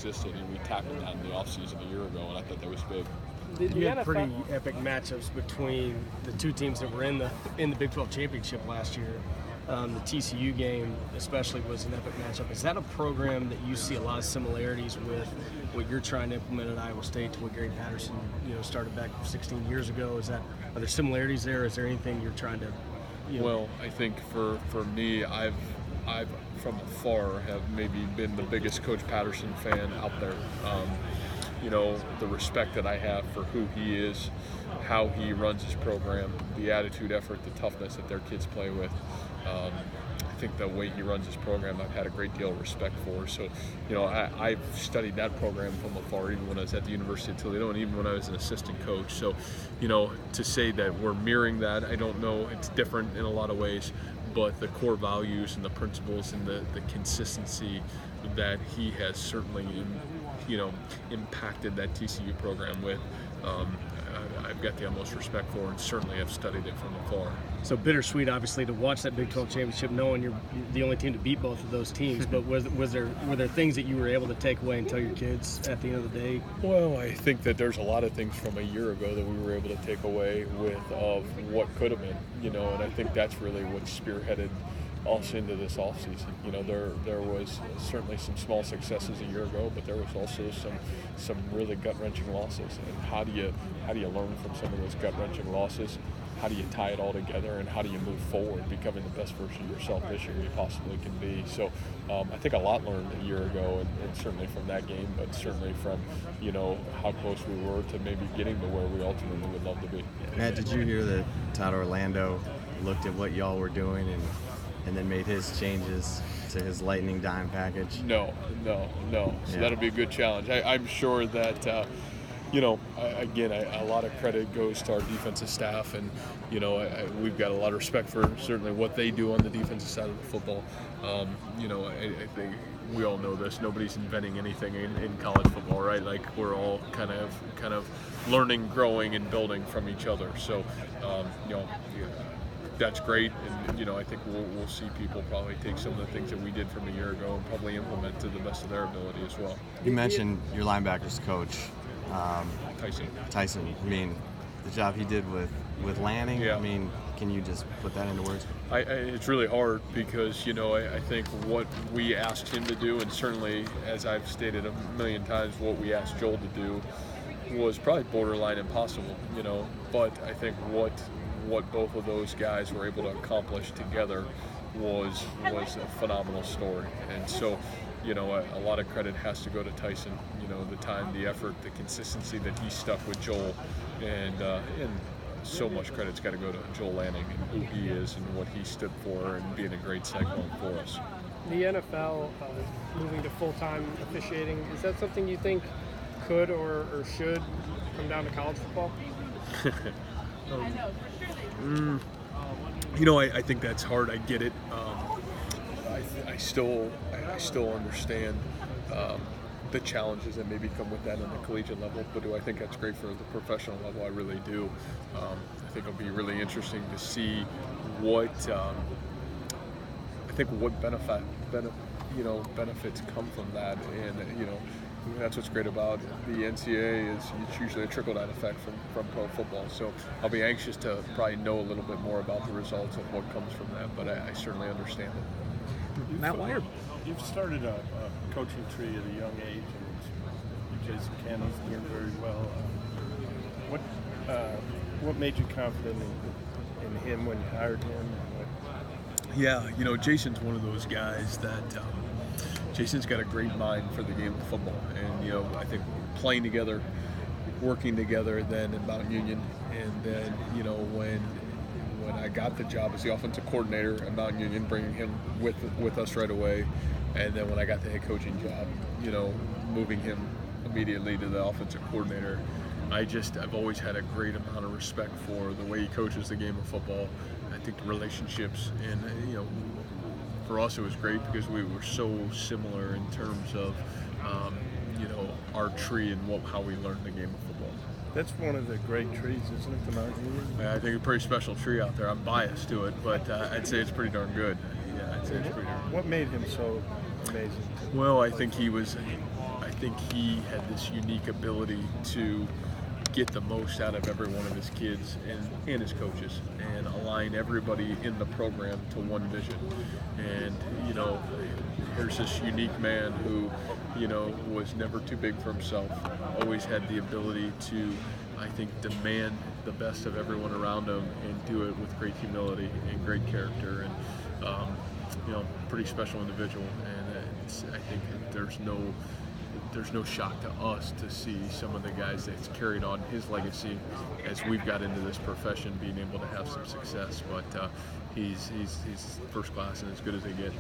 existed, and we tackled that in the offseason a year ago, and I thought that was big. You had pretty epic matchups between the two teams that were in the Big 12 championship last year. The TCU game especially was an epic matchup. Is that a program that you see a lot of similarities with what you're trying to implement at Iowa State to what Gary Patterson, started back 16 years ago? Are there similarities there? Is there anything you're trying to? Well, I think for me, I've from afar have maybe been the biggest Coach Patterson fan out there. The respect that I have for who he is, how he runs his program, the attitude, effort, the toughness that their kids play with. I think the way he runs his program, I've had a great deal of respect for. So, I've studied that program from afar, even when I was at the University of Toledo and even when I was an assistant coach. So, to say that we're mirroring that, I don't know. It's different in a lot of ways, but the core values and the principles and the consistency that he has certainly, impacted that TCU program with, I've got the utmost respect for, and certainly have studied it from afar. So bittersweet, obviously, to watch that Big 12 championship, knowing you're the only team to beat both of those teams. But were there things that you were able to take away and tell your kids at the end of the day? Well, I think that there's a lot of things from a year ago that we were able to take away of what could have been, and I think that's really what spearheaded us into this offseason. There was certainly some small successes a year ago, but there was also some really gut-wrenching losses. And how do you learn from some of those gut-wrenching losses? How do you tie it all together, and how do you move forward, becoming the best version of yourself this year you possibly can be? So I think a lot learned a year ago, and certainly from that game, but certainly from how close we were to maybe getting to where we ultimately would love to be. Matt, did you hear that Todd Orlando looked at what y'all were doing and then made his changes to his lightning dime package? No. So that'll be a good challenge. I'm sure that, a lot of credit goes to our defensive staff, and, we've got a lot of respect for certainly what they do on the defensive side of the football. I think we all know this. Nobody's inventing anything in college football, right? Like, we're all kind of learning, growing, and building from each other. So, that's great, and I think we'll see people probably take some of the things that we did from a year ago and probably implement to the best of their ability as well. You mentioned your linebackers coach, Tyson. I mean, the job he did with Lanning. Yeah. I mean, can you just put that into words? It's really hard because I think what we asked him to do, and certainly as I've stated a million times, what we asked Joel to do was probably borderline impossible. But I think what both of those guys were able to accomplish together was a phenomenal story. And so, a lot of credit has to go to Tyson. The time, the effort, the consistency that he stuck with Joel, and so much credit's got to go to Joel Lanning and who he is and what he stood for and being a great Cyclone for us. The NFL moving to full-time officiating, is that something you think could or should come down to college football? I think that's hard. I get it. I still understand the challenges that maybe come with that on the collegiate level, but do I think that's great for the professional level? I really do. I think it'll be really interesting to see what benefits come from that, and that's what's great about the NCAA is it's usually a trickle-down effect from pro football. So I'll be anxious to probably know a little bit more about the results of what comes from that, but I certainly understand it. Matt Wire. You've started a coaching tree at a young age, and Jason Cannon's doing very well. What made you confident in him when you hired him? Yeah, Jason's one of those guys that Jason's got a great mind for the game of football, and I think playing together, working together then in Mount Union, and then when I got the job as the offensive coordinator at Mount Union, bringing him with us right away, and then when I got the head coaching job, moving him immediately to the offensive coordinator. I've always had a great amount of respect for the way he coaches the game of football. I think the relationships, and for us it was great because we were so similar in terms of our tree and how we learned the game of football. That's one of the great trees, isn't it, the Mount Union? Yeah, I think a pretty special tree out there. I'm biased to it, but I'd say it's pretty darn good. Yeah, I'd say it's pretty darn good. What made him so amazing? Well, I think he I think he had this unique ability to get the most out of every one of his kids and his coaches, and align everybody in the program to one vision. And here's this unique man who was never too big for himself, always had the ability to, I think, demand the best of everyone around him and do it with great humility and great character, and pretty special individual. And I think there's no shock to us to see some of the guys that's carried on his legacy as we've got into this profession, being able to have some success. But he's first class and as good as they get.